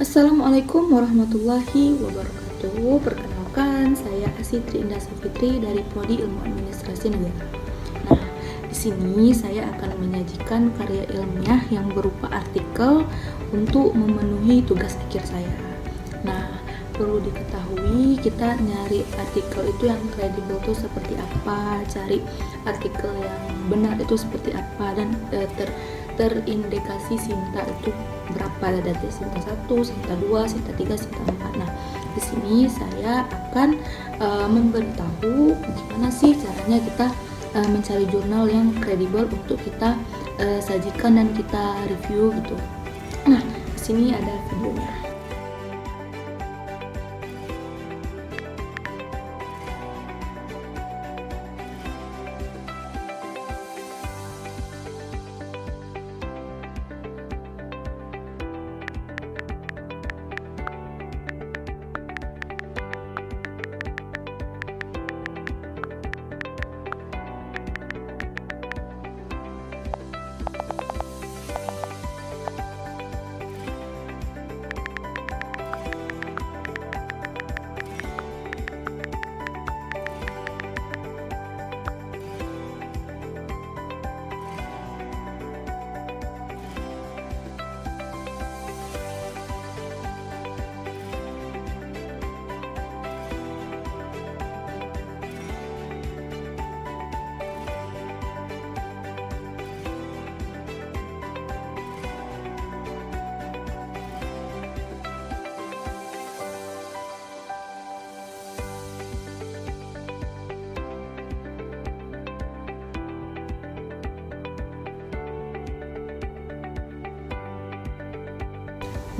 Assalamualaikum warahmatullahi wabarakatuh. Perkenalkan, saya Asitri Indah Safitri dari Prodi Ilmu Administrasi Negara. Nah, di sini saya akan menyajikan karya ilmiah yang berupa artikel untuk memenuhi tugas akhir saya. Nah, perlu diketahui kita nyari artikel itu yang kredibel itu seperti apa, cari artikel yang benar itu seperti apa, dan terindikasi Sinta itu berapa, ada Sinta 1, Sinta 2, Sinta 3, Sinta 4. Nah, di sini saya akan memberitahu gimana sih caranya kita mencari jurnal yang kredibel untuk kita sajikan dan kita review gitu. Nah, di sini ada videonya.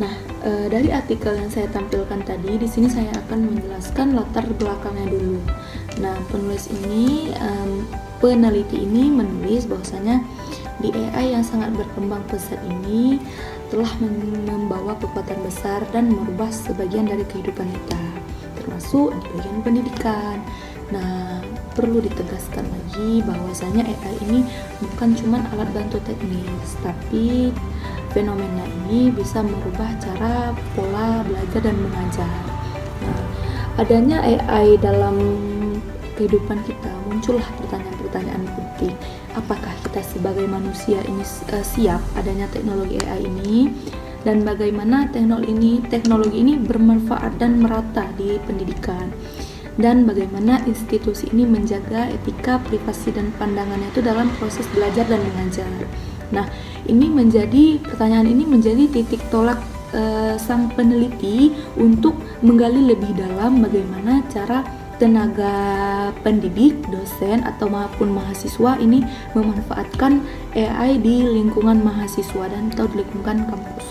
Nah, dari artikel yang saya tampilkan tadi, di sini saya akan menjelaskan latar belakangnya dulu. Nah, peneliti ini menulis bahwasanya di AI yang sangat berkembang pesat ini telah membawa kekuatan besar dan merubah sebagian dari kehidupan kita, termasuk di bagian pendidikan. Nah, perlu ditegaskan lagi bahwasanya AI ini bukan cuma alat bantu teknis, tapi fenomena ini bisa merubah cara pola belajar dan mengajar. Nah, adanya AI dalam kehidupan kita, muncullah pertanyaan-pertanyaan penting. Apakah kita sebagai manusia ini siap adanya teknologi AI ini? Dan bagaimana teknologi ini bermanfaat dan merata di pendidikan? Dan bagaimana institusi ini menjaga etika, privasi, dan pandangannya itu dalam proses belajar dan mengajar. Nah, pertanyaan ini menjadi titik tolak sang peneliti untuk menggali lebih dalam bagaimana cara tenaga pendidik, dosen atau maupun mahasiswa ini memanfaatkan AI di lingkungan mahasiswa dan atau di lingkungan kampus.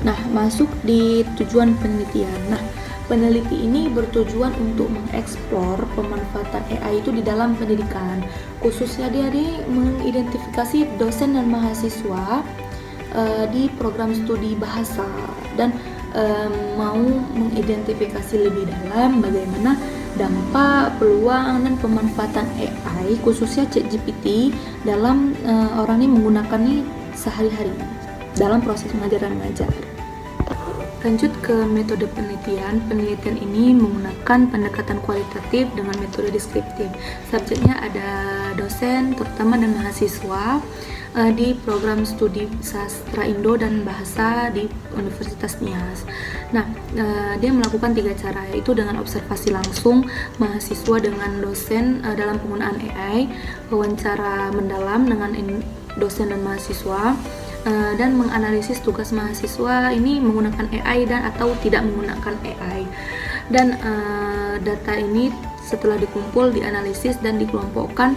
Nah, masuk di tujuan penelitian. Nah, peneliti ini bertujuan untuk mengeksplor pemanfaatan AI itu di dalam pendidikan. Khususnya dia mengidentifikasi dosen dan mahasiswa di program studi bahasa dan mau mengidentifikasi lebih dalam bagaimana dampak, peluang, dan pemanfaatan AI khususnya ChatGPT dalam orang ini menggunakannya sehari-hari dalam proses mengajar dan mengajar. Lanjut ke metode penelitian. Penelitian ini menggunakan pendekatan kualitatif dengan metode deskriptif. Subjeknya ada dosen, terutama dan mahasiswa di program studi sastra Indo dan bahasa di Universitas Nias. Nah, dia melakukan 3 cara, yaitu dengan observasi langsung mahasiswa dengan dosen dalam penggunaan AI, wawancara mendalam dengan dosen dan mahasiswa, dan menganalisis tugas mahasiswa ini menggunakan AI dan atau tidak menggunakan AI. Dan data ini setelah dikumpul, dianalisis dan dikelompokkan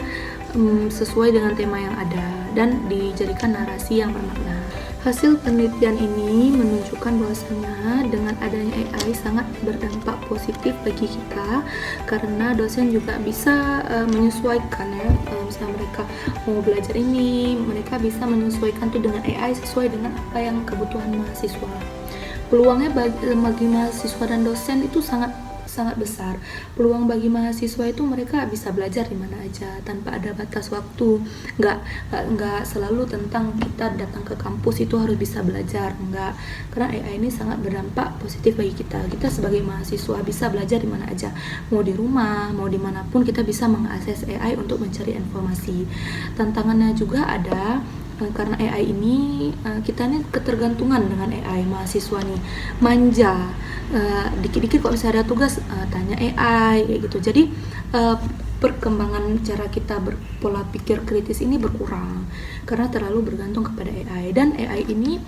sesuai dengan tema yang ada dan dijadikan narasi yang bermakna. Hasil penelitian ini menunjukkan bahwasanya dengan adanya AI sangat berdampak positif bagi kita, karena dosen juga bisa menyesuaikan ya, misalnya mereka mau belajar ini, mereka bisa menyesuaikan tuh dengan AI sesuai dengan apa yang kebutuhan mahasiswa. Peluangnya bagi mahasiswa dan dosen itu sangat sangat besar. Peluang bagi mahasiswa itu mereka bisa belajar di mana aja tanpa ada batas waktu. Nggak selalu tentang kita datang ke kampus itu harus bisa belajar, enggak. Karena AI ini sangat berdampak positif bagi kita. Kita sebagai mahasiswa bisa belajar di mana aja, mau di rumah, mau dimanapun kita bisa mengakses AI untuk mencari informasi. Tantangannya juga ada karena AI ini kita ini ketergantungan dengan AI. Mahasiswa nih manja, dikit-dikit kok bisa ada tugas tanya AI kayak gitu. Jadi perkembangan cara kita berpola pikir kritis ini berkurang karena terlalu bergantung kepada AI. Dan AI ini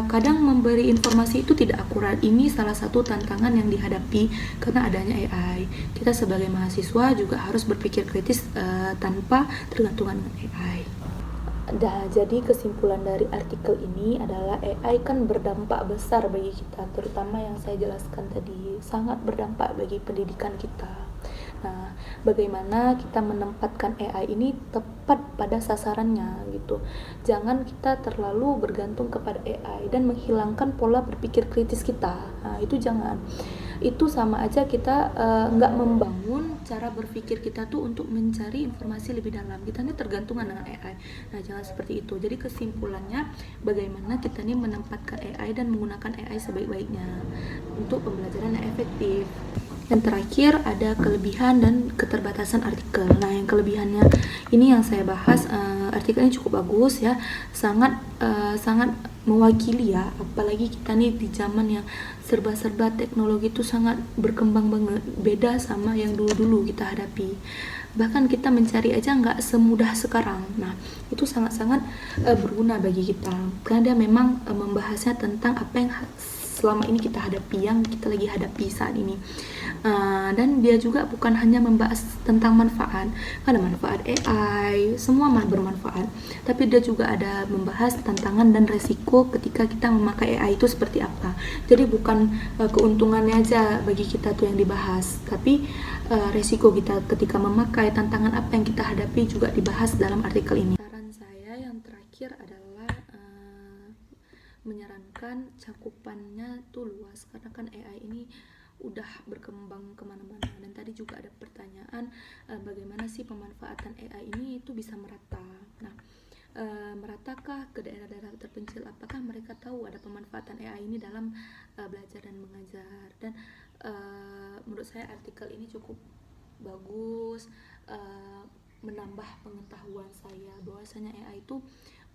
kadang memberi informasi itu tidak akurat. Ini salah satu tantangan yang dihadapi karena adanya AI. Kita sebagai mahasiswa juga harus berpikir kritis tanpa tergantungan dengan AI. Jadi kesimpulan dari artikel ini adalah AI kan berdampak besar bagi kita, terutama yang saya jelaskan tadi, sangat berdampak bagi pendidikan kita. Nah, bagaimana kita menempatkan AI ini tepat pada sasarannya gitu. Jangan kita terlalu bergantung kepada AI dan menghilangkan pola berpikir kritis kita. Nah, itu jangan. Itu sama aja kita nggak membangun cara berpikir kita tuh untuk mencari informasi lebih dalam. Kita ini tergantungan dengan AI. Nah, jangan seperti itu. Jadi kesimpulannya, bagaimana kita ini menempatkan AI dan menggunakan AI sebaik-baiknya untuk pembelajaran yang efektif. Dan terakhir ada kelebihan dan keterbatasan artikel. Nah, yang kelebihannya ini yang saya bahas, artikelnya cukup bagus ya, sangat mewakili ya, apalagi kita nih di zaman yang serba-serba teknologi itu sangat berkembang banget, beda sama yang dulu-dulu kita hadapi. Bahkan kita mencari aja nggak semudah sekarang. Nah, itu sangat-sangat berguna bagi kita, karena dia memang membahasnya tentang apa yang selama ini kita hadapi, yang kita lagi hadapi saat ini. Dan dia juga bukan hanya membahas tentang manfaat, ada manfaat AI, semua bermanfaat, tapi dia juga ada membahas tantangan dan resiko ketika kita memakai AI itu seperti apa. Jadi bukan keuntungannya aja bagi kita tuh yang dibahas, tapi resiko kita ketika memakai, tantangan apa yang kita hadapi juga dibahas dalam artikel ini. Saran saya yang terakhir adalah menyarankan cakupannya tuh luas, karena kan AI ini udah berkembang kemana-mana. Dan tadi juga ada pertanyaan, bagaimana sih pemanfaatan AI ini itu bisa merata. Nah, meratakah ke daerah-daerah terpencil? Apakah mereka tahu ada pemanfaatan AI ini dalam belajar dan mengajar? Dan menurut saya artikel ini cukup bagus, menambah pengetahuan saya bahwasanya AI itu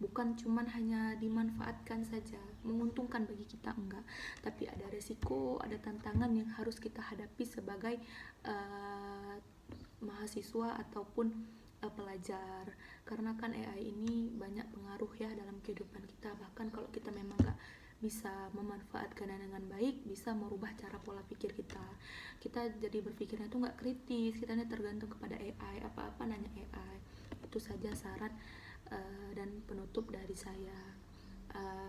bukan cuman hanya dimanfaatkan saja, menguntungkan bagi kita, enggak, tapi ada resiko, ada tantangan yang harus kita hadapi sebagai mahasiswa ataupun pelajar. Karena kan AI ini banyak pengaruh ya dalam kehidupan kita, bahkan kalau kita memang enggak bisa memanfaatkannya dengan baik, bisa merubah cara pola pikir kita. Kita jadi berpikirnya itu nggak kritis, kita ini tergantung kepada AI, apa-apa nanya AI. Itu saja saran dan penutup dari saya.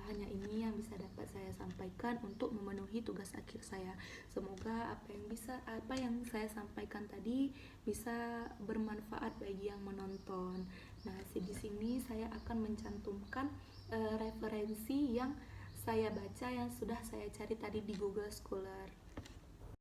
Hanya ini yang bisa dapat saya sampaikan untuk memenuhi tugas akhir saya. Semoga apa yang saya sampaikan tadi bisa bermanfaat bagi yang menonton. Nah, di sini saya akan mencantumkan referensi yang saya baca, yang sudah saya cari tadi di Google Scholar.